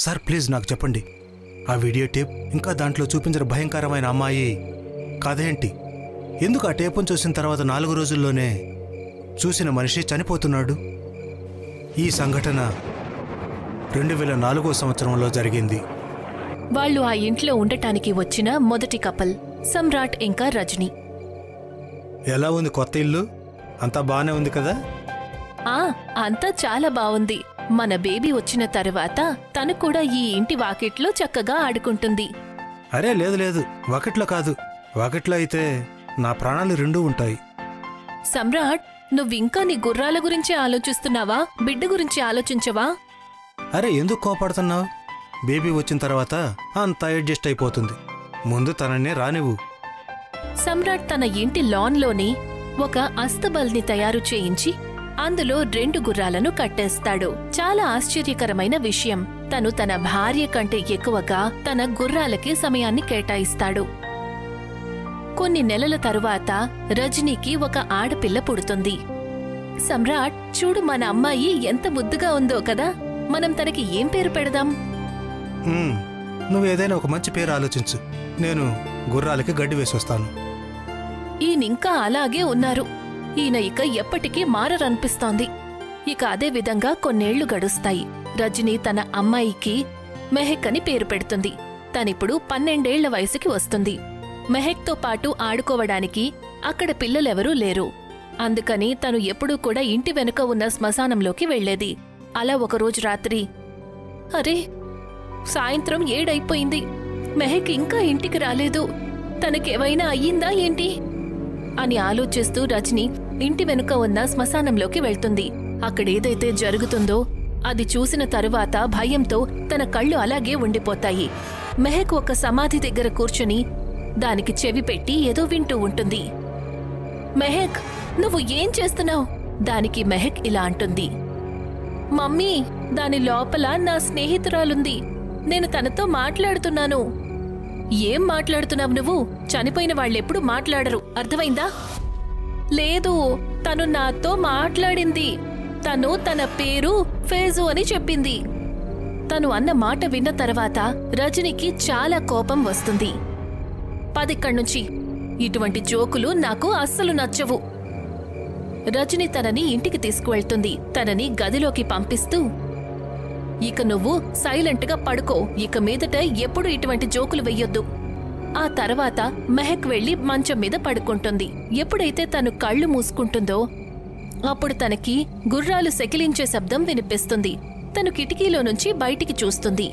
Sir please నాకు చెప్పండి, ఆ వీడియో టేప్ ఇంకా దాంట్లో చూపించిన భయంకరమైన అమ్మాయి కథేంటి? ఎందుకు ఆ టేపును చూసిన తర్వాత 4 రోజుల్లోనే చూసిన మనిషి చనిపోతున్నాడు? ఈ సంఘటన 2004 సంవత్సరంలో జరిగింది. వాళ్ళు ఆ ఇంట్లో ఉండటానికి వచ్చిన మొదటి కపుల్ సమ్రాట్ ఇంకా రజని. ఎలా ఉంది కొత్త ఇల్లు? అంతా బానే ఉంది కదా? అంతా చాలా బావుంది. మన బేబీ వచ్చిన తరువాత తను కూడా ఈ ఇంటి వాకిట్లో చక్కగా ఆడుకుంటుంది. అరే లేదు లేదు, వాకిట్లో కాదు. వాకిట్లో అయితే నా ప్రాణాలు 2 ఉంటాయి. సమ్రాట్, నువ్వింకా నీ గుర్రాల గురించి ఆలోచిస్తున్నావా? బిడ్డ గురించి ఆలోచించవా? అరే ఎందుకు కోపడుతున్నావు? బేబీ వచ్చిన తర్వాత అంతా అడ్జస్ట్ అయిపోతుంది. ముందు తననే రానివ్వు. సమ్రాట్ తన ఇంటి లాన్లోని ఒక అస్తబల్ని తయారు చేయించి అందులో 2 గుర్రాలను కట్టేస్తాడు. చాలా ఆశ్చర్యకరమైన విషయం, తను తన భార్య కంటే ఎక్కువగా తన గుర్రాలకి సమయాన్ని కేటాయిస్తాడు. కొన్ని నెలల తరువాత రజనీకి ఒక ఆడపిల్ల పుడుతుంది. సమ్రాట్, చూడు మన అమ్మాయి ఎంత ముద్దుగా ఉందో కదా, మనం తనకి ఏం పేరు పెడదాం? నువ్వేదైనా ఒక మంచి పేరు ఆలోచించు. నేను గుర్రాలకి గడ్డి వేసొస్తాను. ఈయనింకా అలాగే ఉన్నారు. ఈయన ఇక ఎప్పటికీ మారరనిపిస్తోంది. ఇక అదే విధంగా కొన్నేళ్లు గడుస్తాయి. రజనీ తన అమ్మాయికి మెహక్ అని పేరు పెడుతుంది. తనిప్పుడు 12 ఏళ్ల వయసుకి వస్తుంది. మెహక్తో పాటు ఆడుకోవడానికి అక్కడ పిల్లలెవరూ లేరు. అందుకని తను ఎప్పుడూ కూడా ఇంటి వెనుక ఉన్న శ్మశానంలోకి వెళ్లేది. అలా ఒకరోజు రాత్రి, అరే సాయంత్రం 7 అయిపోయింది, మెహక్ ఇంకా ఇంటికి రాలేదు, తనకేమైనా అయ్యిందా ఏంటి అని ఆలోచిస్తూ రజని ఇంటి వెనుక ఉన్న శ్మశానంలోకి వెళ్తుంది. అక్కడేదైతే జరుగుతుందో అది చూసిన తరువాత భయంతో తన కళ్ళు అలాగే ఉండిపోతాయి. మెహక్ ఒక సమాధి దగ్గర కూర్చుని దానికి చెవి పెట్టి ఏదో వింటూ ఉంటుంది. మెహక్, నువ్వు ఏం చేస్తున్నావు? దానికి మెహక్ ఇలా అంటుంది, మమ్మీ, దాని లోపల నా స్నేహితురాలుంది, నేను తనతో మాట్లాడుతున్నాను. ఏం మాట్లాడుతున్నావు నువ్వు? చనిపోయిన వాళ్ళెప్పుడు మాట్లాడరు, అర్థమైందా? లేదు, తను నాతో మాట్లాడింది. తను తన పేరు ఫేజు అని చెప్పింది. తను అన్న మాట విన్న తర్వాత రజనీకి చాలా కోపం వస్తుంది. పదిక్కడ్నుంచి, ఇటువంటి జోకులు నాకు అస్సలు నచ్చవు. రజని తనని ఇంటికి తీసుకువెళ్తుంది. తనని గదిలోకి పంపిస్తూ, ఇక నువ్వు సైలెంట్గా పడుకో, ఇక మీదట ఎప్పుడు ఇటువంటి జోకులు వెయ్యొద్దు. ఆ తర్వాత మెహక్ వెళ్లి మంచం మీద పడుకుంటుంది. ఎప్పుడైతే తను కళ్ళు మూసుకుంటుందో అప్పుడు తనకి గుర్రాలు సెకిలించే శబ్దం వినిపిస్తుంది. తను కిటికీలో నుంచి బయటికి చూస్తుంది.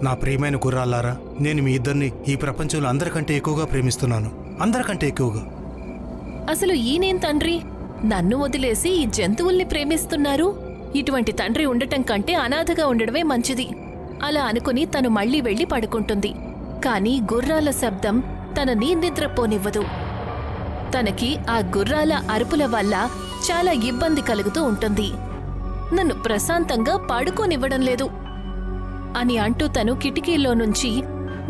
నా ప్రియమైన గుర్రాలారా, నేను మీ ఇద్దరిని ఈ ప్రపంచంలో అందరికంటే ఎక్కువగా ప్రేమిస్తున్నాను, అందరికంటే ఎక్కువగా. అసలు ఈయనేం తండ్రి, నన్ను వదిలేసి ఈ జంతువుల్ని ప్రేమిస్తున్నారు? ఇటువంటి తండ్రి ఉండటం కంటే అనాథగా ఉండడమే మంచిది. అలా అనుకుని తను మళ్లీ వెళ్లి పడుకుంటుంది. కాని గుర్రాల శబ్దం తనని నిద్రపోనివ్వదు. తనకి ఆ గుర్రాల అరుపుల వల్ల చాలా ఇబ్బంది కలుగుతూ ఉంటుంది. నన్ను ప్రశాంతంగా పడుకోనివ్వడం లేదు అని అంటూ తను కిటికీలో నుంచి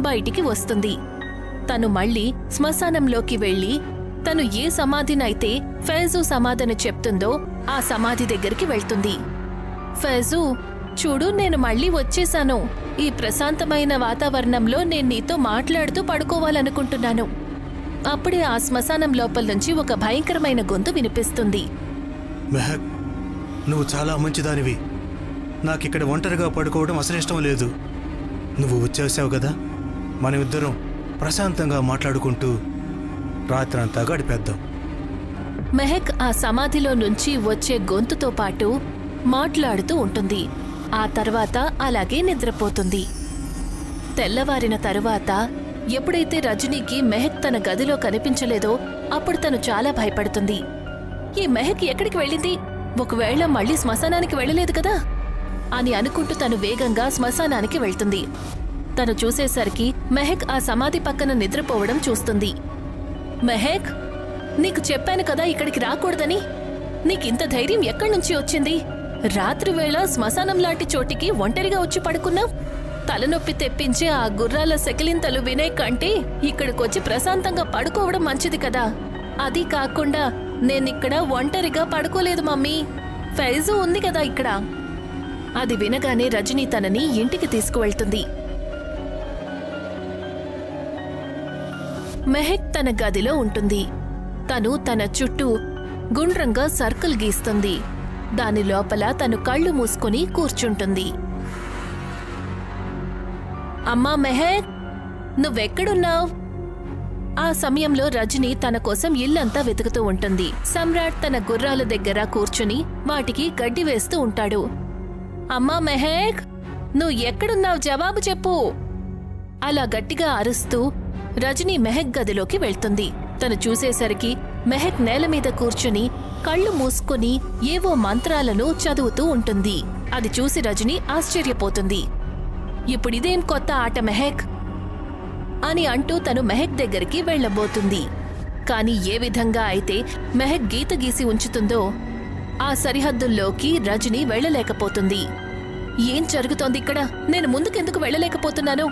బయటికి వస్తుంది. తను మళ్లీ శ్మశానంలోకి వెళ్లి తను ఏ సమాధినైతే ఫేజు సమాధిని చెప్తుందో ఆ సమాధి దగ్గరికి వెళ్తుంది. ఫేజు, చూడు, నేను మళ్లీ వచ్చేశాను. ఈ ప్రశాంతమైన వాతావరణంలో నేను నీతో మాట్లాడుతూ పడుకోవాలనుకుంటున్నాను. అప్పుడే ఆ శ్మశానం లోపల నుంచి ఒక భయంకరమైన గొంతు వినిపిస్తుంది. మెహక్, నువ్వు చాలా మంచిదానివి. నాకిక్కడ ఒంటరిగా పడుకోవడం అసలు ఇష్టం లేదు. నువ్వు వచ్చేసావు కదా, మనమిద్దరం ప్రశాంతంగా మాట్లాడుకుంటూ రాత్రంతా గడిపేద్దాం. మెహక్ ఆ సమాధిలో నుంచి వచ్చే గొంతుతో పాటు మాట్లాడుతూ ఉంటుంది. ఆ తర్వాత అలాగే నిద్రపోతుంది. తెల్లవారిన తరువాత ఎప్పుడైతే రజనీకి మెహక్ తన గదిలో కనిపించలేదో అప్పుడు తను చాలా భయపడుతుంది. ఈ మెహక్ ఎక్కడికి వెళ్ళింది? ఒకవేళ మళ్లీ శ్మశానానికి వెళ్ళలేదు కదా అని అనుకుంటూ తను వేగంగా శ్మశానానికి వెళ్తుంది. తను చూసేసరికి మెహక్ ఆ సమాధి పక్కన నిద్రపోవడం చూస్తుంది. మెహక్, నీకు చెప్పాను కదా ఇక్కడికి రాకూడదని. నీకింత ధైర్యం ఎక్కడ్నుంచి వచ్చింది? రాత్రివేళ శ్మశానం లాంటి చోటికి ఒంటరిగా వచ్చి పడుకున్నావు. తలనొప్పి తెప్పించే ఆ గుర్రాల సెకిలింతలు వినే కంటే ఇక్కడికొచ్చి ప్రశాంతంగా పడుకోవడం మంచిది కదా. అది కాకుండా నేనిక్కడ ఒంటరిగా పడుకోలేదు మమ్మీ, ఫైజు ఉంది కదా ఇక్కడ. అది వినగానే రజనీ తనని ఇంటికి తీసుకువెళ్తుంది. మెహక్ తన గదిలో ఉంటుంది. తను తన చుట్టూ గుండ్రంగా సర్కిల్ గీస్తుంది. దాని లోపల తను కళ్ళు మూసుకుని కూర్చుంటుంది. అమ్మా మెహక్, నువ్వెక్కడున్నావ్? ఆ సమయంలో రజనీ తన కోసం ఇల్లంతా వెతుకుతూ ఉంటుంది. సమ్రాట్ తన గుర్రాల దగ్గర కూర్చుని వాటికి గడ్డి వేస్తూ ఉంటాడు. అమ్మా మెహక్, నువ్వు ఎక్కడున్నావు? జవాబు చెప్పు. అలా గట్టిగా అరుస్తూ రజనీ మెహక్ గదిలోకి వెళ్తుంది. తను చూసేసరికి మెహక్ నేల మీద కూర్చుని కళ్ళు మూసుకుని ఏవో మంత్రాలను చదువుతూ ఉంటుంది. అది చూసి రజనీ ఆశ్చర్యపోతుంది. ఇప్పుడిదేం కొత్త ఆట మెహక్ అని అంటూ తను మెహక్ దగ్గరికి వెళ్లబోతుంది. కాని ఏ విధంగా అయితే మెహక్ గీత గీసి ఉంచుతుందో ఆ సరిహద్దుల్లోకి రజనీ వెళ్లలేకపోతుంది. ఏం జరుగుతోంది ఇక్కడ? నేను ముందుకెందుకు వెళ్లలేకపోతున్నాను?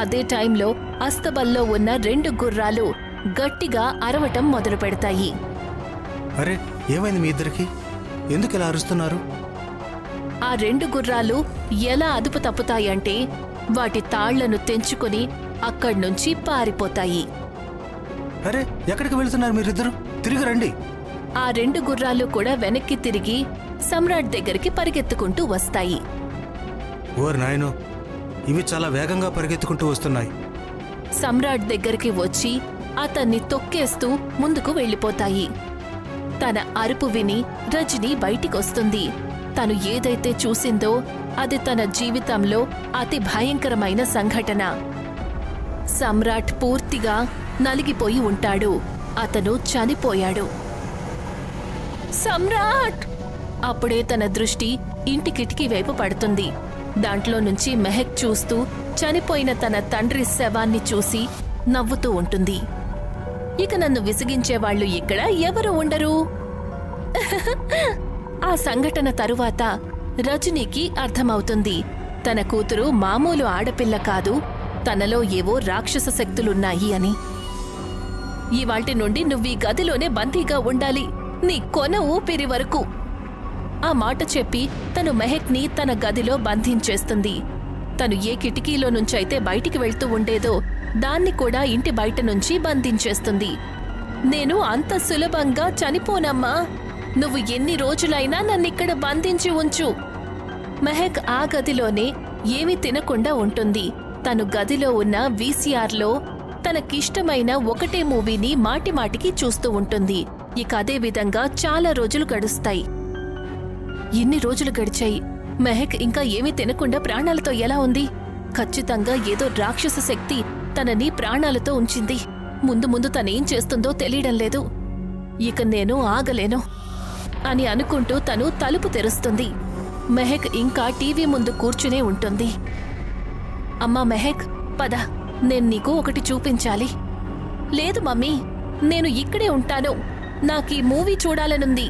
అదే టైంలో అస్తబల్లో ఉన్న 2 గుర్రాలు గట్టిగా అరవటం మొదలు పెడతాయి. అరే, ఏమైంది మీ ఇద్దరికి? ఎందుకు ఇలా అరుస్తున్నారు? ఆ 2 గుర్రాలు ఎలా అదుపు తప్పుతాయంటే వాటి తాళ్లను తెంచుకుని అక్కడ్నుంచి పారిపోతాయి. అరే, ఎక్కడికి వెళ్తున్నారు మీరిద్దరు? తిరిగి రండి. ఆ 2 గుర్రాలు కూడా వెనక్కి తిరిగి సమ్రాట్ దగ్గరికి పరిగెత్తుకుంటూ వస్తాయి. ఓర్ నాయనో, ఇవి చాలా వేగంగా పరిగెత్తుకుంటూ వస్తున్నాయి. సమ్రాట్ దగ్గరికి వచ్చి అతన్ని తొక్కేస్తూ ముందుకు వెళ్ళిపోతాయి. తన అరుపు విని రజనీ బయటికొస్తుంది. తను ఏదైతే చూసిందో అది తన జీవితంలో అతి భయంకరమైన సంఘటన. సమ్రాట్ పూర్తిగా నలిగిపోయి ఉంటాడు. అతను చనిపోయాడు. సమ్రాట్! అప్పుడే తన దృష్టి ఇంటి కిటికీ వైపు పడుతుంది. దాంట్లో నుంచి మెహక్ చూస్తూ చనిపోయిన తన తండ్రి శవాన్ని చూసి నవ్వుతూ ఉంటుంది. ఇక నన్ను విసిగించేవాళ్లు ఇక్కడ ఎవరు ఉండరు. ఆ సంఘటన తరువాత రజనీకి అర్థమవుతుంది, తన కూతురు మామూలు ఆడపిల్ల కాదు, తనలో ఏవో రాక్షస శక్తులున్నాయి అని. ఇవాల్టి నుండి నువ్వీ గదిలోనే బందీగా ఉండాలి, నీ కొన ఊపిరి వరకు. ఆ మాట చెప్పి తను మెహక్ని తన గదిలో బంధించేస్తుంది. తను ఏ కిటికీలో నుంచైతే బయటికి వెళ్తూ ఉండేదో దాన్ని కూడా ఇంటి బయట నుంచి బంధించేస్తుంది. నేను అంత సులభంగా చనిపోనమ్మా, నువ్వు ఎన్ని రోజులైనా నన్నిక్కడ బంధించి ఉంచు. మెహక్ ఆ గదిలోనే ఏమీ తినకుండా ఉంటుంది. తను గదిలో ఉన్న వీసీఆర్లో తనకిష్టమైన ఒకటే మూవీని మాటిమాటికి చూస్తూ ఉంటుంది. ఇక అదే విధంగా చాలా రోజులు గడుస్తాయి. ఎన్ని రోజులు గడిచాయి, మెహక్ ఇంకా ఏమీ తినకుండా ప్రాణాలతో ఎలా ఉంది? ఖచ్చితంగా ఏదో రాక్షస శక్తి తనని ప్రాణాలతో ఉంచింది. ముందు ముందు తనేం చేస్తుందో తెలియడం లేదు. ఇక నేను ఆగలేను అని అనుకుంటూ తను తలుపు తెరుస్తుంది. మెహక్ ఇంకా టీవీ ముందు కూర్చునే ఉంటుంది. అమ్మా మెహక్, పద, నేను నీకు ఒకటి చూపించాలి. లేదు మమ్మీ, నేను ఇక్కడే ఉంటాను, నాకీ మూవీ చూడాలనుంది.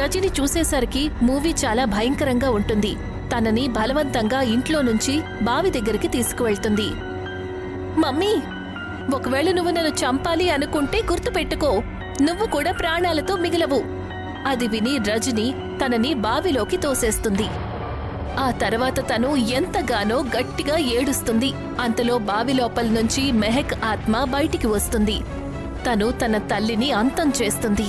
రజని చూసేసరికి మూవీ చాలా భయంకరంగా ఉంటుంది. తనని బలవంతంగా ఇంట్లో నుంచి బావి దగ్గరికి తీసుకువెళ్తుంది. మమ్మీ, ఒకవేళ నువ్వు నన్ను చంపాలి అనుకుంటే గుర్తుపెట్టుకో, నువ్వు కూడా ప్రాణాలతో మిగలవు. అది విని రజని తనని బావిలోకి తోసేస్తుంది. ఆ తర్వాత తను ఎంతగానో గట్టిగా ఏడుస్తుంది. అంతలో బావి లోపల నుంచి మెహక్ ఆత్మ బయటికి వస్తుంది. తను తన తల్లిని అంతం చేస్తుంది.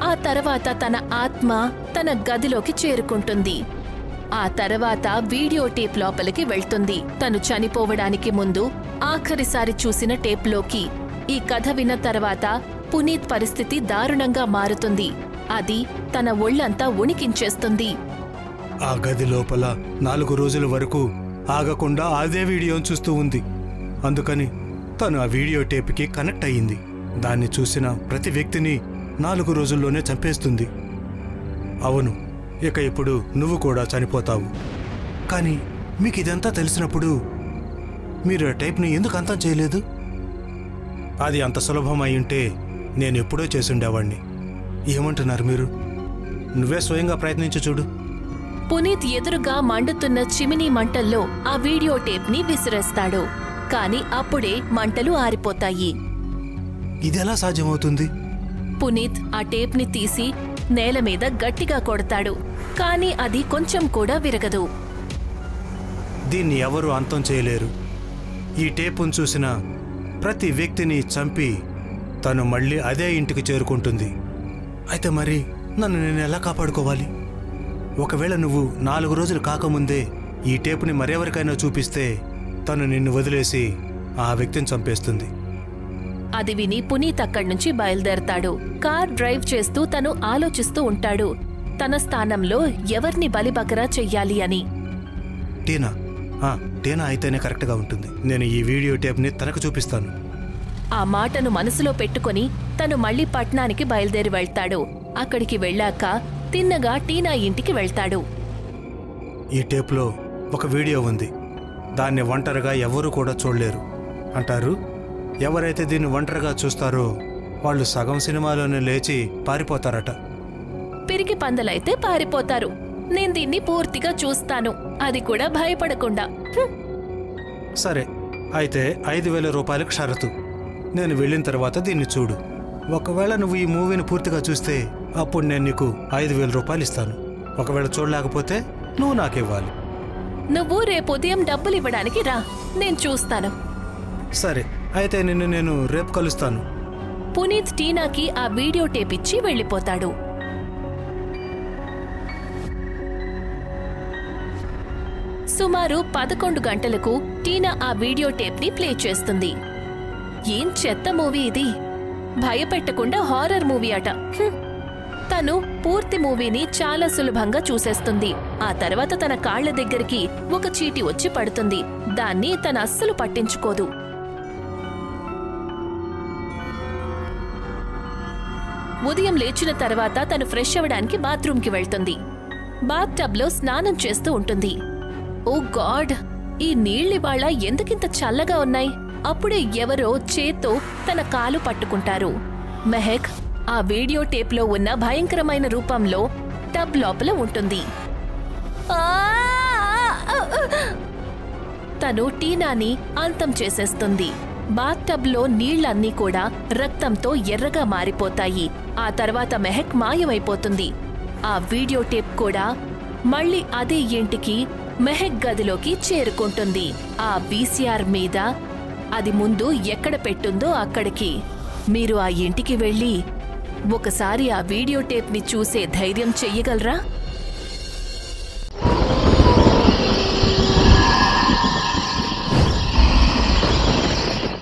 ఆ తర్వాత తన ఆత్మ తన గదిలోకి చేరుకుంటుంది. ఆ తర్వాత వీడియో టేప్ లోపలికి వెళ్తుంది. తను చనిపోవడానికి ముందు ఆఖరిసారి చూసిన టేప్లోకి. ఈ కథ విన్న తర్వాత పునీత్ పరిస్థితి దారుణంగా మారుతుంది. అది తన ఒళ్లంతా ఉణికించేస్తుంది. ఆ గది లోపల 4 రోజుల వరకు ఆగకుండా అదే వీడియోను చూస్తూ ఉంది. అందుకని తను ఆ వీడియో టేప్కి కనెక్ట్ అయ్యింది. దాన్ని చూసిన ప్రతి వ్యక్తిని 4 రోజుల్లోనే చంపేస్తుంది. అవును, ఇక ఇప్పుడు నువ్వు కూడా చనిపోతావు. కానీ మీకు ఇదంతా తెలిసినప్పుడు మీరు ఆ టైప్ని ఎందుకు అంతం చేయలేదు? అది అంత సులభమై ఉంటే నేను ఎప్పుడో చేసుండేవాణ్ణి. ఏమంటున్నారు మీరు? నువ్వే స్వయంగా ప్రయత్నించి చూడు. పునీత్ ఎదురుగా మండుతున్న చిమినీ మంటల్లో ఆ వీడియో టేప్ని విసిరేస్తాడు. కాని అప్పుడే మంటలు ఆరిపోతాయి. ఇదెలా సాధ్యమవుతుంది? పునీత్ ఆ టేప్ని తీసి నేల మీద గట్టిగా కొడతాడు. కాని అది కొంచెం కూడా విరగదు. దీన్ని ఎవరూ అంతం చేయలేరు. ఈ టేపును చూసిన ప్రతి వ్యక్తిని చంపి తను మళ్ళీ అదే ఇంటికి చేరుకుంటుంది. అయితే మరి నన్ను నేను ఎలా కాపాడుకోవాలి? ఒకవేళ నువ్వు 4 రోజులు కాకముందే ఈ టేపుని మరెవరికైనా చూపిస్తే తను నిన్ను వదిలేసి ఆ వ్యక్తిని చంపేస్తుంది. అది విని పునీత్ అక్కడ్నుంచి బయలుదేరతాడు. కార్ డ్రైవ్ చేస్తూ తను ఆలోచిస్తూ ఉంటాడు తన స్థానంలో ఎవర్ని బలిబకరా చెయ్యాలి అని. టీనా అయితేనే కరెక్ట్గా ఉంటుంది. నేను ఈ వీడియో టేప్ని తనకు చూపిస్తాను. ఆ మాటను మనసులో పెట్టుకుని తను మళ్లీ పట్నానికి బయలుదేరి వెళ్తాడు. అక్కడికి వెళ్ళాక తిన్నగా టీనా ఇంటికి వెళ్తాడు. ఈ టేప్లో ఒక వీడియో ఉంది. దాన్ని ఒంటరిగా ఎవరూ కూడా చూడలేరు అంటారు. ఎవరైతే దీన్ని ఒంటరిగా చూస్తారో వాళ్ళు సగం సినిమాలోనే లేచి పారిపోతారట. పిరికి పందలైతే పారిపోతారు. నేను దీన్ని పూర్తిగా చూస్తాను, అది కూడా భయపడకుండా. సరే, అయితే 5,000 రూపాయలకు షరతు. నేను వెళ్ళిన తర్వాత దీన్ని చూడు. ఒకవేళ నువ్వు ఈ మూవీని పూర్తిగా చూస్తే అప్పుడు నేను నీకు 5,000 రూపాయలు ఇస్తాను. ఒకవేళ చూడలేకపోతే నువ్వు నాకివ్వాలి. నువ్వు రేపు ఉదయం డబ్బులు ఇవ్వడానికి రా, నేను చూస్తాను. సరే, అయితే నిన్ను నేను రేపు కలుస్తాను. పునీత్ టీనాకి ఆ వీడియో టేప్ ఇచ్చి వెళ్ళిపోతాడు. సుమారు 11 గంటలకు టీనా ఆ వీడియో టేప్ని ప్లే చేస్తుంది. ఏం చెత్త మూవీ ఇది! భయపెట్టకుండా హారర్ మూవీ అట. తను పూర్తి మూవీని చాలా సులభంగా చూసేస్తుంది. ఆ తర్వాత తన కాళ్ల దగ్గరికి ఒక చీటి వచ్చి పడుతుంది. దాన్ని తన అస్సలు పట్టించుకోదు. ఉదయం లేచిన తర్వాత తను ఫ్రెష్ అవ్వడానికి బాత్రూంకి వెళ్తుంది. బాత్ టబ్లో స్నానం చేస్తూ ఉంటుంది. ఓ గాడ్, ఈ నీళ్ళివాళ ఎందుకింత చల్లగా ఉన్నాయి? అప్పుడే ఎవరో చేత్తో తన కాలు పట్టుకుంటారు. మెహక్ ఆ వీడియో టేప్లో ఉన్న భయంకరమైన రూపంలో టబ్ లోపల ఉంటుంది. తను టీనాని అంతం చేసేస్తుంది. బాత్ టబ్లో నీళ్లన్నీ కూడా రక్తంతో ఎర్రగా మారిపోతాయి. ఆ తర్వాత మెహక్ మాయమైపోతుంది. ఆ వీడియో టేప్ కూడా మళ్ళీ అదే ఇంటికి మెహక్ గదిలోకి చేరుకుంటుంది. ఆ వీసీఆర్ మీద అది ముందు ఎక్కడ పెట్టుందో అక్కడికి. మీరు ఆ ఇంటికి వెళ్ళి ఒకసారి ఆ వీడియో టేప్ని చూసే ధైర్యం చెయ్యగలరా?